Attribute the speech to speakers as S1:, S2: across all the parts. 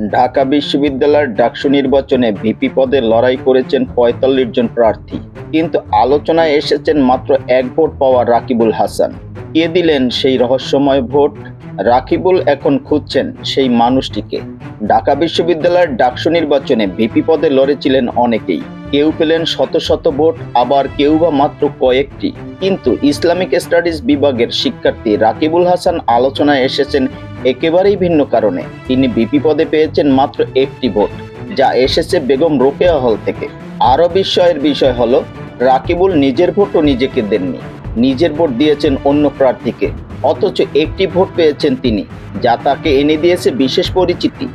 S1: ঢাকা বিশ্ববিদ্যালয়ের ডাকসু নির্বাচনে ভিপি পদে লড়াই করেছেন ৪৫ জন প্রার্থী, কিন্তু আলোচনায় এসেছেন মাত্র এক ভোট পাওয়া রাকিবুল হাসান। কে দিলেন সেই রহস্যময় ভোট? রাকিবুল এখন খুঁজছেন সেই মানুষটিকে। ঢাকা বিশ্ববিদ্যালয়ের ডাকসু নির্বাচনে ভিপি পদে লড়েছিলেন অনেকেই। কেউ পেলেন শত শত ভোট, আবার কেউ বা মাত্র কয়েকটি। কিন্তু ইসলামিক স্টাডিজ বিভাগের শিক্ষার্থী রাকিবুল হাসান আলোচনায় এসেছেন একেবারেই ভিন্ন কারণে। তিনি ভিপি পদে পেয়েছেন মাত্র একটি ভোট, যা এসেছে বেগম রোকেয়া হল থেকে। আরও বিস্ময়ের বিষয় হলো, রাকিবুল নিজের ভোটও নিজেকে দেননি, নিজের ভোট দিয়েছেন অন্য প্রার্থীকে, অথচ একটি ভোট পেয়েছেন তিনি, যা তাকে এনে দিয়েছে বিশেষ পরিচিতি।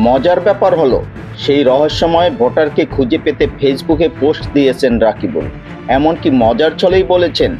S1: মজার ব্যাপার হলো, সেই রহস্যময় ভোটারকে খুঁজে পেতে ফেসবুকে পোস্ট দিয়েছেন রাকিবুল। এমনকি মজার ছলেই বলেছেন,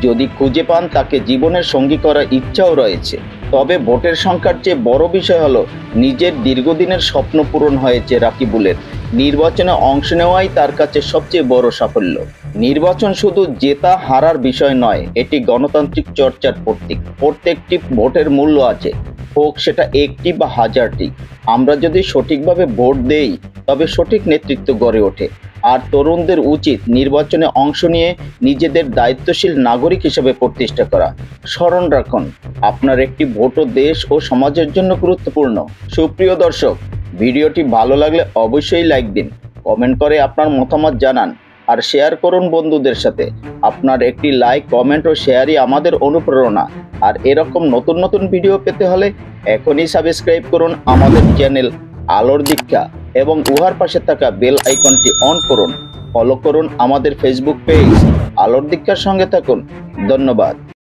S1: যদি খুঁজে পান তাকে জীবনের সঙ্গী করার ইচ্ছাও রয়েছে। তবে ভোটের সংখ্যার চেয়ে বড় বিষয় হলো, নিজের দীর্ঘদিনের স্বপ্ন পূরণ হয়েছে রাকিবুলের। নির্বাচনে অংশ নেওয়াই তার কাছে সবচেয়ে বড় সাফল্য। নির্বাচন শুধু জেতা হারার বিষয় নয়, এটি গণতান্ত্রিক চর্চার প্রতীক। প্রত্যেকটি ভোটের মূল্য আছে, হোক সেটা একটি বা হাজারটি। আমরা যদি সঠিকভাবে ভোট দেই, তবে সঠিক নেতৃত্ব গড়ে ওঠে। আর তরুণদের উচিত নির্বাচনে অংশ নিয়ে নিজেদের দায়িত্বশীল নাগরিক হিসেবে প্রতিষ্ঠা করা। স্মরণ রাখুন, আপনার একটি ভোটও দেশ ও সমাজের জন্য গুরুত্বপূর্ণ। সুপ্রিয় দর্শক, ভিডিওটি ভালো লাগলে অবশ্যই লাইক দিন, কমেন্ট করে আপনার মতামত জানান, আর শেয়ার করুন বন্ধুদের সাথে। আপনার একটি লাইক, কমেন্ট ও শেয়ারই আমাদের অনুপ্রেরণা। আর এরকম নতুন নতুন ভিডিও পেতে হলে এখনই সাবস্ক্রাইব করুন আমাদের চ্যানেল আলোর দীক্ষা, এবং উহার পাশে থাকা বেল আইকনটি অন করুন। ফলো করুন আমাদের ফেসবুক পেজ আলোর দীক্ষার সঙ্গে থাকুন। ধন্যবাদ।